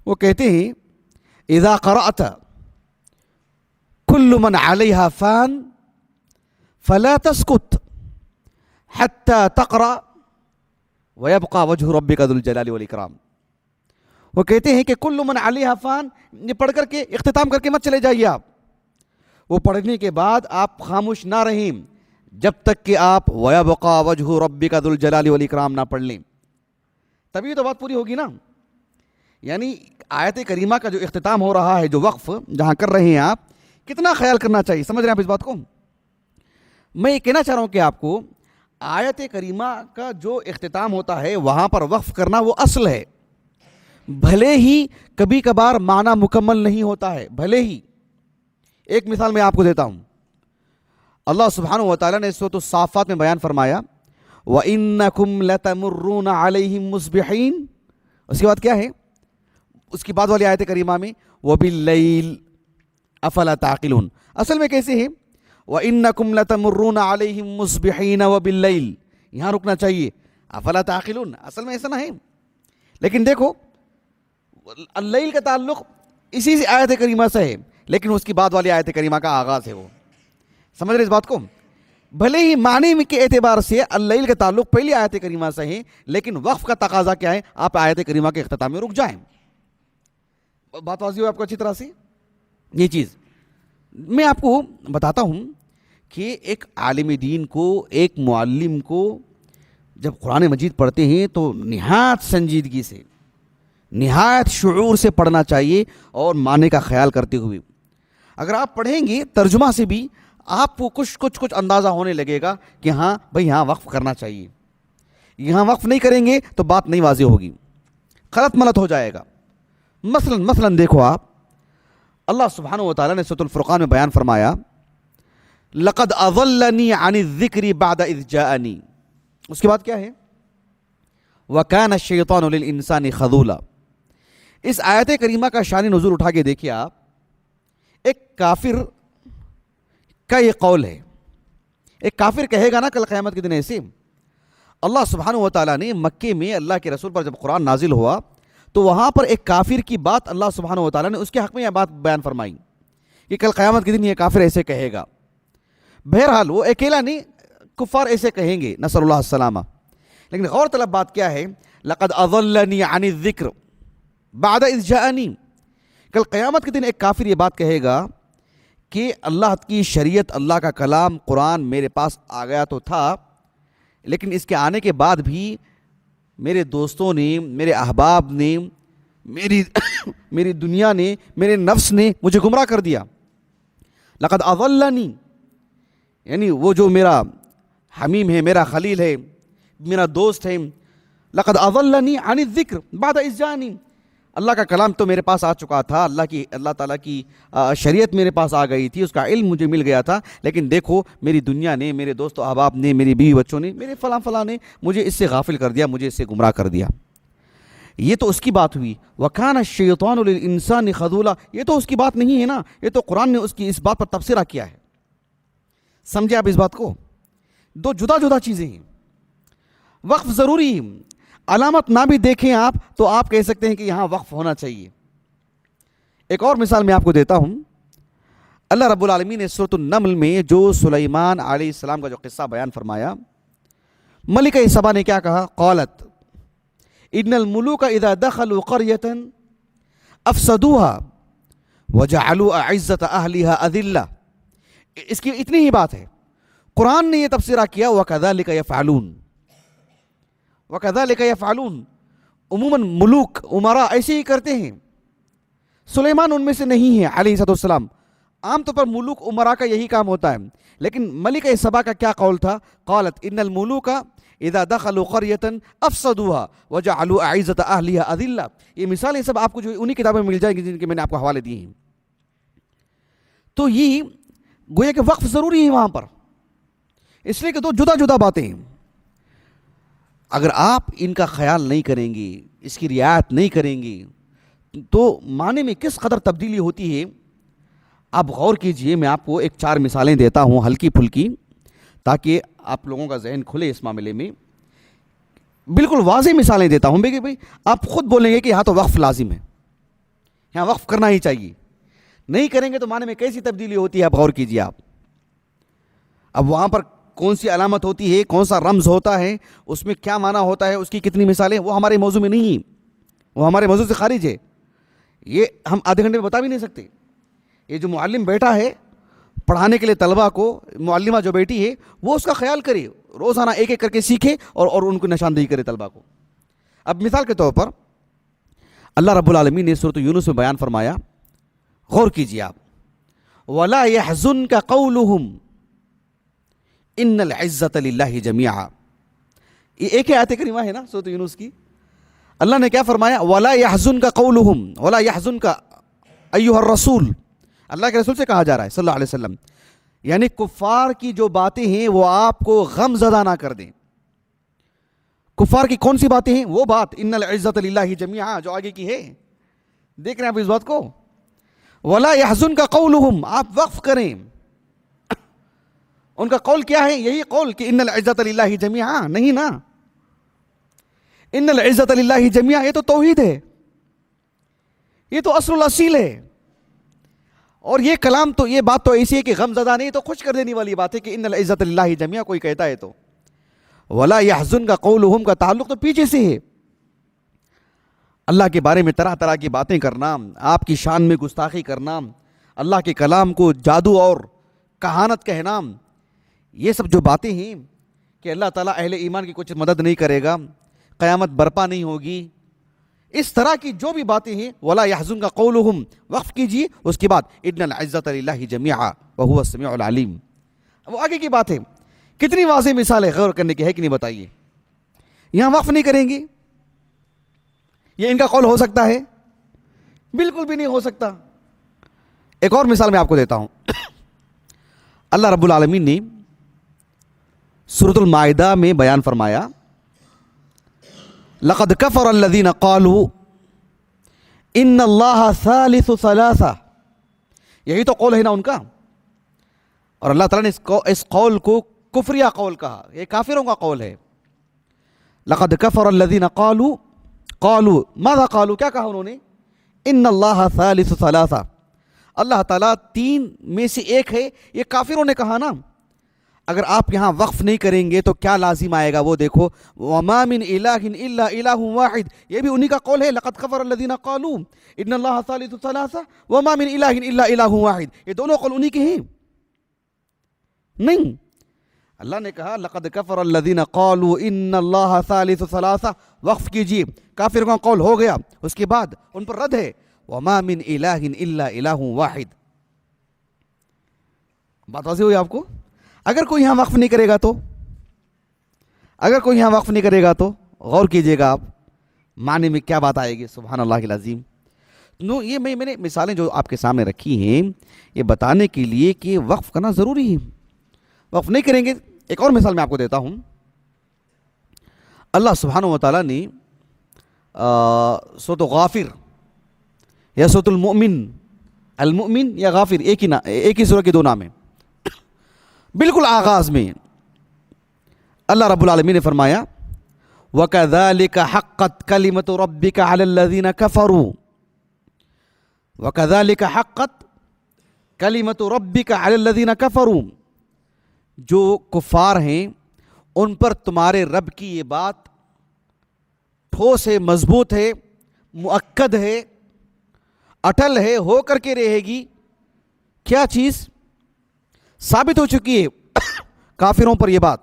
وہ کہتے ہیں اذا قرأت كل من عليها فان فلا تسكت حتى تقرأ ويبقى وجه ربك ذو الجلال والإكرام. وہ کہتے ہیں کہ كل من عليها فان، یہ پڑھ کر کے اختتام کر کے مت چلے جائیے آپ. وہ پڑھنے کے بعد آپ خاموش نہ رہیں جب تک کہ آپ وَيَبْقَى وَجْهُ رَبِّكَ ذُو الْجَلَالِ وَالْإِكْرَامِ نہ پڑھ لیں. تبھی تو بات پوری ہوگی نا. یعنی آیت کریمہ کا جو اختتام ہو رہا ہے، جو وقف جہاں کر رہے ہیں آپ، کتنا خیال کرنا چاہیے. سمجھ رہے ہیں آپ اس بات کو؟ میں یہ کہنا چاہ رہا ہوں کہ آپ کو آیت کریمہ کا جو اختتام ہوتا ہے وہاں پر وقف کرنا وہ اصل ہے. بھلے ہی کبھی کبھار معنی مکمل نہیں ہوتا ہے، بھلے ہی. ایک مثال میں آپ کو دیتا ہوں. اللہ سبحانہ و تعالیٰ نے سورۃ الصافات میں بیان فرمایا وَإِنَّكُمْ لَتَمُرُّونَ عَلَيْهِمْ مُصْبِحِينَ. اس کے بعد کیا ہے؟ اس کی بعد والی آیت کریمہ میں وَبِاللَّيْلِ أَفَلَا تَعْقِلُونَ. اصل میں کیسے ہے؟ وَإِنَّكُمْ لَتَمُرُّونَ عَلَيْهِمْ مُصْبِحِينَ وَبِاللَّيْلِ. یہاں رکنا چاہیے أَفَلَا تَعْقِلُونَ. اصل میں ایسا نہ ہے، لیکن دیکھو اللیل کا تعلق اسی سے آیت کریمہ سے ہے، لیکن اس کی بعد والی آیت کریمہ کا آغاز ہے وہ. سمجھ رہے اس بات کو؟ بھلے ہی معنی کے اعتبار سے اللیل کا تعلق پہلی آیت کریمہ سے ہے، لیکن وقف کا تقاضا کیا ہے؟ آپ آیت کریمہ کے اختتام میں رک جائیں. بات واضح ہو آپ کو اچھی طرح سے؟ یہ چیز میں آپ کو بتاتا ہوں کہ ایک عالم دین کو، ایک معلم کو جب قرآن مجید پڑھتے ہیں تو نہایت سنجیدگی سے، نہایت شعور سے پڑھنا چاہیے اور معنی کا خیال کرتے ہوئے. اگر آپ پڑھیں گے ترجمہ سے بھی آپ کو کچھ اندازہ ہونے لگے گا کہ ہاں بھئی یہاں وقف کرنا چاہیے. یہاں وقف نہیں کریں گے تو بات نہیں واضح ہوگی، غلط ملت ہو جائے گا. مثلا دیکھو آپ، اللہ سبحانہ و تعالیٰ نے سورۃ الفرقان میں بیان فرمایا لَقَدْ أَضَلَّنِي عَنِ الذِّكْرِ بَعْدَ إِذْ جَاءَنِي. اس کے بعد کیا ہے؟ وَكَانَ الشَّيْطَانُ لِلْإِنسَانِ خَذُولًا. اس آیت کریمہ کا شان نزول اٹھا کے دیکھیے آپ. ایک کافر کا یہ قول ہے، ایک کافر کہے گا نا کل قیامت کے دن ایسے. اللہ سبحانہ و تعالیٰ نے مکے میں اللہ کے رسول پر جب قرآن نازل ہوا تو وہاں پر ایک کافر کی بات اللہ سبحانہ و تعالیٰ نے اس کے حق میں یہ بات بیان فرمائی کہ کل قیامت کے دن یہ کافر ایسے کہے گا. بہرحال وہ اکیلا نہیں، کفار ایسے کہیں گے، نسأل اللہ السلامہ. لیکن غور طلب بات کیا ہے؟ لَقَدْ أَضَلَّنِي عَنِ الذِّكْرِ بَعْدَ إِذْ جَاءَنِي. کل قیامت کے دن ایک کافر یہ بات کہے گا کہ اللہ کی شریعت، اللہ کا کلام قرآن میرے پاس آ گیا تو تھا، لیکن اس کے آنے کے بعد بھی میرے دوستوں نے، میرے احباب نے، میری دنیا نے، میرے نفس نے مجھے گمراہ کر دیا. لقد اضلنی، یعنی وہ جو میرا حمیم ہے، میرا خلیل ہے، میرا دوست ہے. لقد اضلنی عن الذکر بعد اذ جانی. اللہ کا کلام تو میرے پاس آ چکا تھا، اللہ تعالیٰ کی شریعت میرے پاس آ گئی تھی، اس کا علم مجھے مل گیا تھا، لیکن دیکھو میری دنیا نے، میرے دوست و احباب نے، میری بیوی بچوں نے، میرے فلاں نے مجھے اس سے غافل کر دیا، مجھے اس سے گمراہ کر دیا. یہ تو اس کی بات ہوئی. وَكَانَ الشَّيْطَانُ لِلْإِنسَانِ خَذُولًا. یہ تو اس کی بات نہیں ہے نا، یہ تو قرآن نے اس کی اس بات پر تبصرہ کیا ہے. سمجھے آپ اس بات کو؟ دو جدا جدا چیزیں ہیں. وقف ضروری ہے. علامت نہ بھی دیکھیں آپ تو آپ کہہ سکتے ہیں کہ یہاں وقف ہونا چاہیے. ایک اور مثال میں آپ کو دیتا ہوں. اللہ رب العالمین نے سورۃ النمل میں جو سلیمان علیہ السلام کا جو قصہ بیان فرمایا، ملکہ سبا نے کیا کہا؟ قالت ان الملوک اذا دخلوا قریۃ افسدوها وجعلوا اعزۃ اہلها اذلہ. اس کی اتنی ہی بات ہے. قرآن نے یہ تبصرہ کیا وَكَذَلِكَ يَفْعَلُونَ. وَكَذَلِكَ يَفْعَلُونَ. عموماً ملوک عمراء ایسے ہی کرتے ہیں. سلیمان ان میں سے نہیں ہے علیہ السلام. عام طور پر ملوک عمراء کا یہی کام ہوتا ہے، لیکن ملکہ سبا کا کیا قول تھا؟ قالت ان الملوک اذا دخلوا قریۃ افسدوها وجعلوا اعزۃ اہلها اذلہ. یہ مثالیں سب آپ کو جو انہی کتابیں مل جائیں گی جن کے میں نے آپ کو حوالے دیے ہیں. تو یہ گویا کہ وقف ضروری ہے وہاں پر، اس لیے کہ دو جدا جدا باتیں ہیں. اگر آپ ان کا خیال نہیں کریں گے، اس کی رعایت نہیں کریں گے، تو معنی میں کس قدر تبدیلی ہوتی ہے. آپ غور کیجئے. میں آپ کو ایک 4 مثالیں دیتا ہوں ہلکی پھلکی، تاکہ آپ لوگوں کا ذہن کھلے اس معاملے میں. بالکل واضح مثالیں دیتا ہوں کہ بھائی آپ خود بولیں گے کہ یہاں تو وقف لازم ہے، یہاں وقف کرنا ہی چاہیے. نہیں کریں گے تو معنی میں کیسی تبدیلی ہوتی ہے، آپ غور کیجئے. آپ اب وہاں پر کون سی علامت ہوتی ہے، کون سا رمز ہوتا ہے، اس میں کیا معنی ہوتا ہے، اس کی کتنی مثالیں، وہ ہمارے موضوع میں نہیں، وہ ہمارے موضوع سے خارج ہے. یہ ہم آدھے گھنٹے میں بتا بھی نہیں سکتے. یہ جو معلم بیٹھا ہے پڑھانے کے لیے طلبہ کو، معلمہ جو بیٹی ہے، وہ اس کا خیال کرے، روزانہ ایک ایک کر کے سیکھے اور ان کو نشاندہی کرے طلبہ کو. اب مثال کے طور پر اللہ رب العالمین نے سورۃ یونس میں بیان فرمایا، غور کیجیے آپ. وَلَا يَحْزُنْكَ قَوْلُهُمْ ان العزت للہ جمیعا. یہ ایک ہی آیت کریمہ ہے نا سورۃ یونس کی. اللہ نے کیا فرمایا؟ ولا يحزنك قولهم ولا يحزنك ایھا الرسول. اللہ کے رسول سے کہا جا رہا ہے صلی اللہ علیہ وسلم، یعنی کفار کی جو باتیں ہیں وہ آپ کو غم زدہ نہ کر دیں. کفار کی کون سی باتیں ہیں؟ وہ بات ان العزت للہ جمیعا جو آگے کی ہے. دیکھ رہے ہیں آپ اس بات کو؟ ولا يحزنك قولهم، آپ وقف کریں. ان کا قول کیا ہے؟ یہی قول کہ ان العزت للہ جمیعا. نہیں نا، ان العزت للہ جمیعا یہ تو توحید ہے، یہ تو اصل الاصیل ہے. اور یہ کلام تو، یہ بات تو ایسی ہے کہ غم زدہ نہیں، تو خوش کر دینے والی بات ہے کہ ان العزت للہ جمیعا کوئی کہتا ہے تو. ولا يحزنك قولهم کا تعلق تو پیچھے سے ہے. اللہ کے بارے میں طرح طرح کی باتیں کرنا، آپ کی شان میں گستاخی کرنا، اللہ کے کلام کو جادو اور کہانت کہنا، یہ سب جو باتیں ہیں کہ اللہ تعالیٰ اہل ایمان کی کچھ مدد نہیں کرے گا، قیامت برپا نہیں ہوگی، اس طرح کی جو بھی باتیں ہیں ولا يحزنك قولهم، وقف کیجیے. اس کے بعد ان العزت للہ جمیعا وهو السمیع العلیم. اب آگے کی بات ہے. کتنی واضح مثال ہے، غور کرنے کی ہے کہ نہیں بتائیے. یہاں وقف نہیں کریں گے، یہ ان کا قول ہو سکتا ہے؟ بالکل بھی نہیں ہو سکتا. ایک اور مثال میں آپ کو دیتا ہوں. اللہ رب العالمین نے سورۃ المائدہ میں بیان فرمایا، لقد کفر الذین قالوا ان اللہ ثالث ثلاثہ. یہی تو قول ہے نا ان کا. اور اللہ تعالیٰ نے اس قول کو کفریہ قول کہا، یہ کافروں کا قول ہے. لقد کفر الذین قالوا ماذا قالوا، کیا کہا انہوں نے؟ ان اللہ ثالث ثلاثہ، اللہ تعالیٰ 3 میں سے ایک ہے. یہ کافروں نے کہا نا. اگر آپ یہاں وقف نہیں کریں گے تو کیا لازم آئے گا وہ دیکھو. وما من الہ الا الہ واحد، یہ بھی انہی کا قول ہے. لقد کفر الذین قالوا ان اللہ ثالث ثلاثہ وما من الہ الا الہ واحد. یہ دونوں قول انہی کے ہیں. نہیں، اللہ نے کہا لقد کفر الذین قالوا ان اللہ ثالث ثلاثہ، وقف کیجیے. کافروں کا قول ہو گیا. اس کے بعد ان پر رد ہے وما من الہ الا الہ واحد. بات واضح ہوئی آپ کو؟ اگر کوئی یہاں وقف نہیں کرے گا تو اگر کوئی یہاں وقف نہیں کرے گا تو غور کیجئے گا آپ معنی میں کیا بات آئے گی. سبحان اللہ العظیم. یہ میں نے مثالیں جو آپ کے سامنے رکھی ہیں یہ بتانے کے لیے کہ وقف کرنا ضروری ہے. وقف نہیں کریں گے. ایک اور مثال میں آپ کو دیتا ہوں. اللہ سبحانہ و تعالیٰ نے سورۃ غافر یا سورۃ المؤمن یا غافر ایک ہی سورہ کے دو نام ہیں. بالکل آغاز میں اللہ رب العالمین نے فرمایا وَكَذَلِكَ حَقَّتْ كَلِمَةُ رَبِّكَ عَلَى الَّذِينَ كَفَرُوا وَكَذَلِكَ حَقَّتْ كَلِمَةُ رَبِّكَ عَلَى الَّذِينَ كَفَرُوا. جو کفار ہیں ان پر تمہارے رب کی یہ بات ٹھوس ہے, مضبوط ہے, مؤکد ہے, اٹل ہے, ہو کر کے رہے گی. کیا چیز ثابت ہو چکی ہے کافروں پر یہ بات,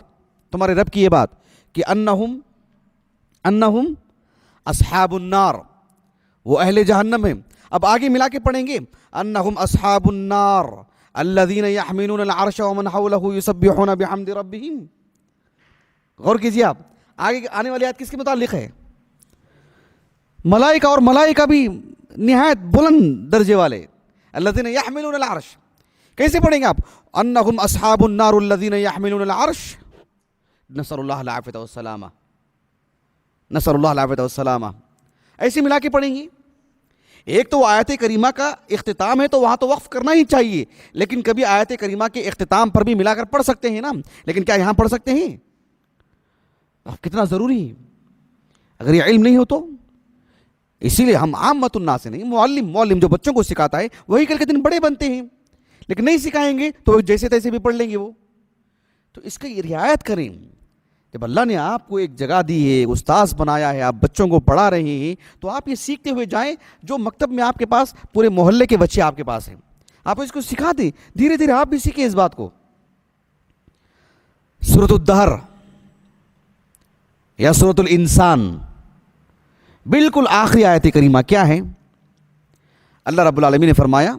تمہارے رب کی یہ بات کہ انہم اصحاب النار, وہ اہل جہنم ہیں. اب آگے ملا کے پڑھیں گے انہم اصحاب النار الذین یحملون العرش ومن حولہ یسبحون بحمد ربہم. غور کیجیے آپ, آگے آنے والی آیت کس کے متعلق ہے؟ ملائکہ, اور ملائکہ بھی نہایت بلند درجے والے. الذین یحملون العرش کیسے پڑھیں گے آپ؟ انہم اصحاب النار الذین یحملون العرش. نسأل اللہ العافیۃ والسلامہ, نسأل اللہ العافیۃ والسلامہ. ایسے ملا کے پڑھیں گے. ایک تو آیت کریمہ کا اختتام ہے تو وہاں تو وقف کرنا ہی چاہیے, لیکن کبھی آیت کریمہ کے اختتام پر بھی ملا کر پڑھ سکتے ہیں نا, لیکن کیا یہاں پڑھ سکتے ہیں؟ کتنا ضروری ہے اگر یہ علم نہیں ہو تو. اسی لیے ہم عامت الناس سے نہیں, معلم جو بچوں کو سکھاتا ہے وہی کل کے دن بڑے بنتے ہیں, لیکن نہیں سکھائیں گے تو جیسے تیسے بھی پڑھ لیں گے وہ. تو اس کی رعایت کریں. جب اللہ نے آپ کو ایک جگہ دی ہے, استاذ بنایا ہے, آپ بچوں کو پڑھا رہے ہیں, تو آپ یہ سیکھتے ہوئے جائیں. جو مکتب میں آپ کے پاس پورے محلے کے بچے آپ کے پاس ہیں, آپ اس کو سکھا دیں. دھیرے دھیرے آپ بھی سیکھیں اس بات کو. سورۃ الدہر یا سورۃ الانسان بالکل آخری آیت کریمہ کیا ہے؟ اللہ رب العالمین نے فرمایا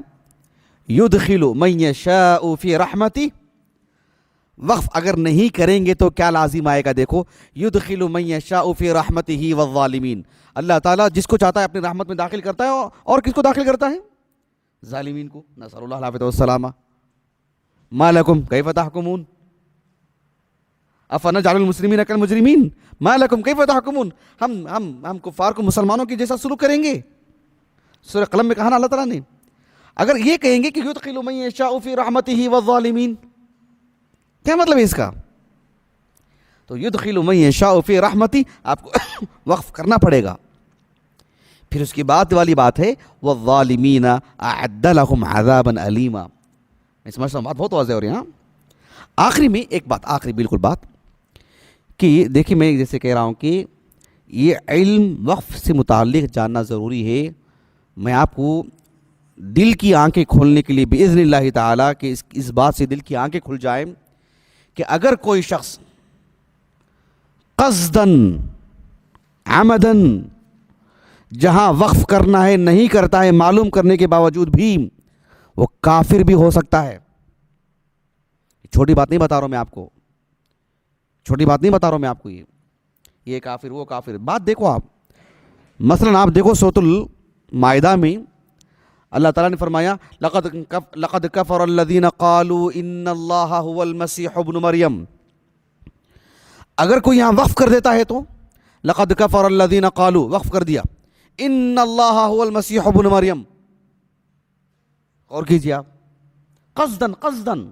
یدخل من یشاء فی رحمتہ. وقف اگر نہیں کریں گے تو کیا لازم آئے گا؟ دیکھو, یدخل من یشاء فی رحمتہ والظالمین. اللہ تعالیٰ جس کو چاہتا ہے اپنی رحمت میں داخل کرتا ہے, اور کس کو داخل کرتا ہے؟ ظالمین کو. نسأل اللہ العافیۃ والسلامہ. ما لکم کیف تحکمون افنجعل المسلمین کالمجرمین ما لکم کیف تحکمون. ہم کفار کو مسلمانوں کی جیسا سلوک کریں گے؟ سورہ قلم میں کہا نا اللہ تعالیٰ نے. اگر یہ کہیں گے کہ یدخل من یشاء فی رحمتہ والظالمین, کیا مطلب ہے اس کا؟ تو یدخل من یشاء فی رحمتہ آپ کو وقف کرنا پڑے گا. پھر اس کی بعد والی بات ہے والظالمین اعد لهم عذابا الیما. میں سمجھتا ہوں بات بہت واضح ہو رہی ہے. آخری میں ایک بات, آخری بالکل بات, کہ دیکھیں میں جیسے کہہ رہا ہوں کہ یہ علم وقف سے متعلق جاننا ضروری ہے. میں آپ کو دل کی آنکھیں کھولنے کے لیے باذن اللہ تعالیٰ کہ اس بات سے دل کی آنکھیں کھل جائیں کہ اگر کوئی شخص قصداً عمداً جہاں وقف کرنا ہے نہیں کرتا ہے, معلوم کرنے کے باوجود بھی وہ کافر بھی ہو سکتا ہے. چھوٹی بات نہیں بتا رہا ہوں میں آپ کو, چھوٹی بات نہیں بتا رہا ہوں میں آپ کو. یہ کافر وہ کافر. بات دیکھو آپ, مثلا آپ دیکھو سورۃ المائدہ میں اللہ تعالیٰ نے فرمایا لقد کفر الذین قالوا ان اللہ هو المسیح ابن مریم. اگر کوئی یہاں وقف کر دیتا ہے تو لقد کفر الذین قالوا وقف کر دیا ان اللہ هو المسیح ابن مریم. اور کیجیے آپ, قصداً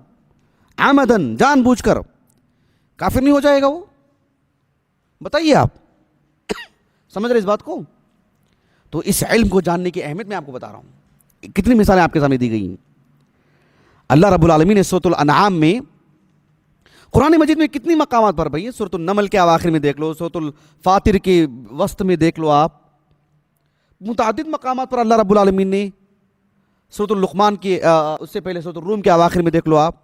عمداً جان بوجھ کر, کافر نہیں ہو جائے گا وہ؟ بتائیے آپ, سمجھ رہے اس بات کو؟ تو اس علم کو جاننے کی اہمیت میں آپ کو بتا رہا ہوں. کتنی مثالیں آپ کے سامنے دی گئی ہیں. اللہ رب العالمین نے سورۃ الانعام میں, قرآن مجید میں کتنی مقامات پر بھائی, سورۃ النمل کے اواخر میں دیکھ لو, سورۃ الفاطر کے وسط میں دیکھ لو آپ, متعدد مقامات پر اللہ رب العالمین نے, سورۃ اللقمان کے اس سے پہلے سورۃ الروم کے اواخر میں دیکھ لو آپ,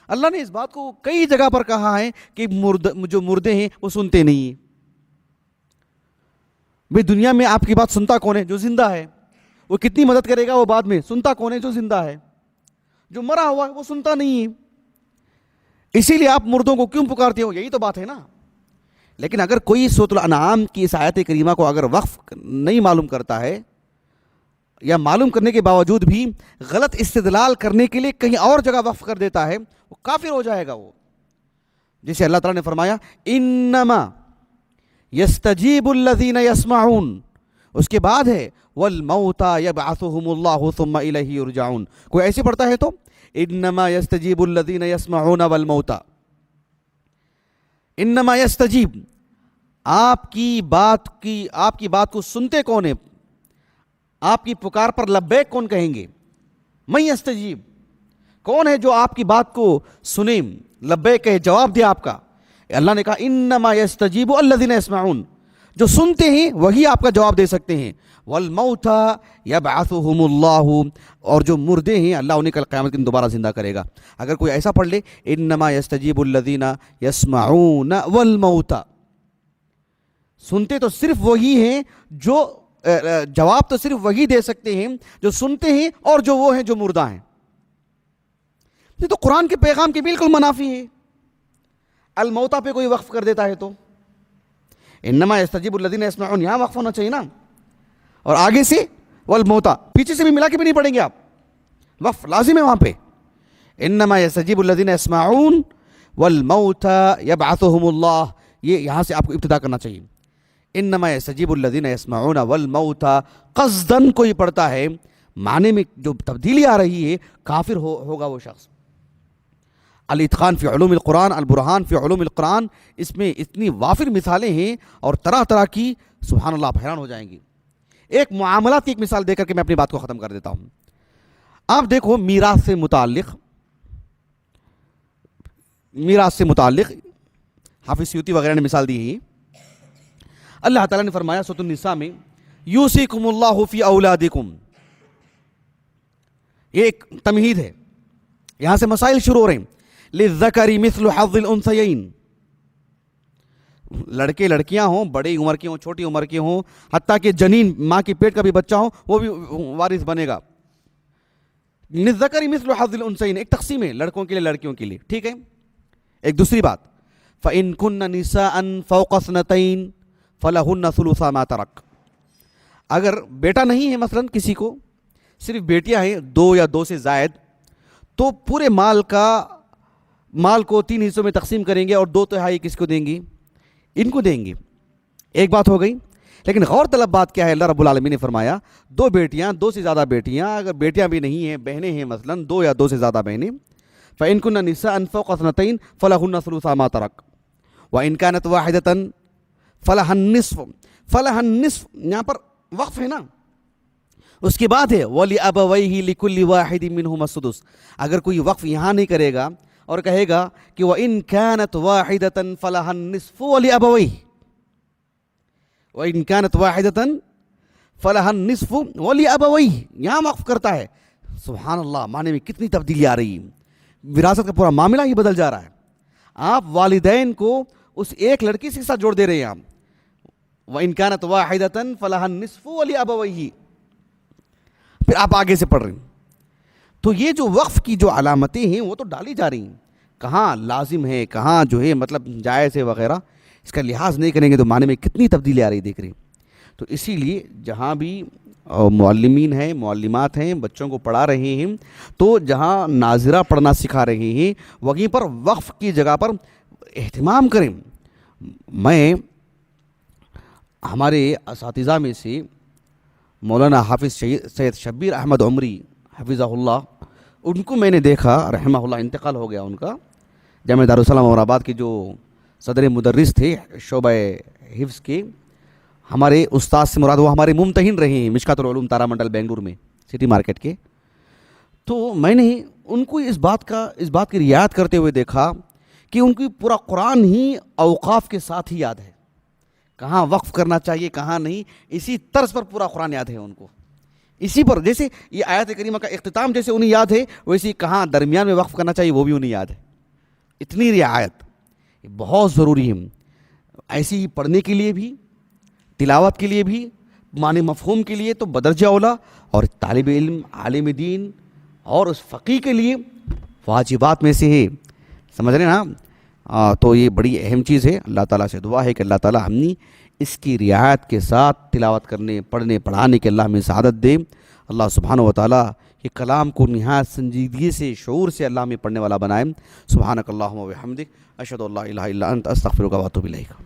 اللہ نے اس بات کو کئی جگہ پر کہا ہے کہ جو مردے ہیں وہ سنتے نہیں ہیں. بھئی دنیا میں آپ کی بات سنتا کون ہے؟ جو زندہ ہے. وہ کتنی مدد کرے گا وہ بعد میں, سنتا کون ہے؟ جو زندہ ہے. جو مرا ہوا ہے وہ سنتا نہیں ہے. اسی لیے آپ مردوں کو کیوں پکارتے ہو؟ یہی تو بات ہے نا. لیکن اگر کوئی سورۃ الانعام کی اس آیت کریمہ کو اگر وقف نہیں معلوم کرتا ہے یا معلوم کرنے کے باوجود بھی غلط استدلال کرنے کے لیے کہیں اور جگہ وقف کر دیتا ہے وہ کافر ہو جائے گا. وہ جسے اللہ تعالیٰ نے فرمایا انما یستجیب الذین یسمعون, اس کے بعد ہے والموتى یبعثهم اللہ ثم الیہ یرجعون. کوئی ایسے پڑھتا ہے تو انما یستجیب الذین یسمعون والموتى, انما یستجیب, آپ کی بات کو سنتے کون ہے, آپ کی پکار پر لبیک کون کہیں گے؟ من یستجیب, کون ہے جو آپ کی بات کو سنے, لبیک کہے, جواب دے آپ کا. اللہ نے کہا انما یستجیب الذین یسمعون, جو سنتے ہیں وہی آپ کا جواب دے سکتے ہیں. والموتى یبعثهم اللہ, اور جو مردے ہیں اللہ انہیں کل قیامت کے دن دوبارہ زندہ کرے گا. اگر کوئی ایسا پڑھ لے انما یستجیب الذین یسمعون والموتى, سنتے تو صرف وہی ہیں جو, جواب تو صرف وہی دے سکتے ہیں جو سنتے ہیں اور جو وہ ہیں جو مردہ ہیں. یہ تو قرآن کے پیغام کے بالکل منافی ہے. الموتى پہ کوئی وقف کر دیتا ہے تو انما یستجیب الذین یسمعون یہاں وقف ہونا چاہیے نا, اور آگے سے والموتى پیچھے سے بھی ملا کے بھی نہیں پڑھیں گے آپ, وقف لازم ہے وہاں پہ. انما یستجیب الذین یسمعون والموتى یبعثهم اللہ, یہ یہاں سے آپ کو ابتدا کرنا چاہیے. انما یستجیب الذین یسمعون والموتى قصداً کوئی پڑھتا ہے, معنی میں جو تبدیلی آ رہی ہے کافر ہوگا وہ شخص. الاتقان فی علوم القرآن, البرہان فی علوم القرآن, اس میں اتنی وافر مثالیں ہیں اور طرح طرح کی, سبحان اللہ, آپ حیران ہو جائیں گی. ایک معاملات کی ایک مثال دے کر کے میں اپنی بات کو ختم کر دیتا ہوں. آپ دیکھو میراث سے متعلق حافظ سیوطی وغیرہ نے مثال دی ہے. اللہ تعالیٰ نے فرمایا سورۃ النساء میں یوصیکم اللہ فی اولادکم, یہ ایک تمہید ہے, یہاں سے مسائل شروع ہو رہے ہیں. للذکر مثل حظ الانثیین, لڑکے لڑکیاں ہوں, بڑی عمر کے ہوں, چھوٹی عمر کے ہوں, حتیٰ کہ جنین ماں کی پیٹ کا بھی بچہ ہو وہ بھی وارث بنے گا. للذکر مثل حظ الانثیین ایک تقسیم ہے, لڑکوں کے لیے لڑکیوں کے لیے, ٹھیک ہے. ایک دوسری بات فإن كن نساء فوق اثنتین فلہن ثلث ما ترک, اگر بیٹا نہیں ہے مثلا کسی کو, صرف بیٹیاں ہیں 2 یا 2 سے زائد, تو پورے مال کو 3 حصوں میں تقسیم کریں گے اور 2/3 کس کو دیں گی؟ ان کو دیں گے. ایک بات ہو گئی. لیکن غور طلب بات کیا ہے, اللہ رب العالمین نے فرمایا 2 بیٹیاں, 2 سے زیادہ بیٹیاں, اگر بیٹیاں بھی نہیں ہیں, بہنیں ہیں مثلا 2 یا 2 سے زیادہ بہنیں, فإن كن نساء فوق اثنتین فلہن ثلث ما ترک وإن كانت واحدة فلها النصف, یہاں پر وقف ہے نا. اس کے بعد ہے وَلِأَبَوَيْهِ لِكُلِّ وَاحِدٍ مِّنْهُمَا السُّدُسُ, اگر کوئی وقف یہاں نہیں کرے گا اور کہے گا کہ وَإِن كَانَتْ وَاحِدَةً فَلَهَا النِّصْفُ وَلِأَبَوَيْهِ, وَإِن كَانَتْ وَاحِدَةً فَلَهَا النِّصْفُ وَلِأَبَوَيْهِ, یہاں وقف کرتا ہے. سبحان اللہ, معنی میں کتنی تبدیلی آ رہی ہے, وراثت کا پورا معاملہ ہی بدل جا رہا ہے. آپ والدین کو اس ایک لڑکی سے ساتھ جوڑ دے رہے ہیں آپ. وَإِن كَانَتْ وَاحِدَةً فَلَهَا النِّصْفُ وَلِأَبَوَيْهِ, پھر آپ آگے سے پڑھ رہے ہیں. تو یہ جو وقف کی جو علامتیں ہیں وہ تو ڈالی جا رہی ہیں, کہاں لازم ہے, کہاں جو ہے مطلب جائز ہے وغیرہ, اس کا لحاظ نہیں کریں گے تو معنی میں کتنی تبدیلی آ رہی دیکھ رہے ہیں. تو اسی لیے جہاں بھی معلمین ہیں, معلمات ہیں, بچوں کو پڑھا رہے ہیں, تو جہاں ناظرہ پڑھنا سکھا رہے ہیں وہیں پر وقف کی جگہ پر اہتمام کریں. میں ہمارے اساتذہ میں سے مولانا حافظ سید شبیر احمد عمری حفظہ اللہ, ان کو میں نے دیکھا, رحمہ اللہ, انتقال ہو گیا ان کا, جامعہ دارالسلام اور آباد کے جو صدر مدرس تھے شعبہ حفظ کے. ہمارے استاد سے مراد وہ ہمارے ممتحن رہے ہیں مشکات العلوم تارا منڈل بنگلور میں سٹی مارکیٹ کے. تو میں نے ان کو اس بات کی رعایت کرتے ہوئے دیکھا کہ ان کی پورا قرآن ہی اوقاف کے ساتھ ہی یاد ہے, کہاں وقف کرنا چاہیے کہاں نہیں, اسی طرز پر پورا قرآن یاد ہے ان کو. اسی پر جیسے یہ آیت کریمہ کا اختتام جیسے انہیں یاد ہے, ویسے کہاں درمیان میں وقف کرنا چاہیے وہ بھی انہیں یاد ہے. اتنی رعایت بہت ضروری ہے, ایسی ہی پڑھنے کے لیے بھی, تلاوت کے لیے بھی, معنی مفہوم کے لیے تو بدرجہ اولا, اور طالب علم, عالم دین اور اس فقیہ کے لیے واجبات میں سے ہے. سمجھ رہے ہیں نا, تو یہ بڑی اہم چیز ہے. اللہ تعالیٰ سے دعا ہے کہ اللہ تعالیٰ ہم اس کی رعایت کے ساتھ تلاوت کرنے، پڑھنے، پڑھانے کے اللہ ہمیں سعادت دے. اللہ سبحانہ و تعالیٰ یہ کلام کو نہایت سنجیدگی سے، شعور سے اللہ ہمیں پڑھنے والا بنائے. سبحانک اللہم و بحمدک، اشہد ان لا الہ الا انت، استغفرک و اتوب الیک.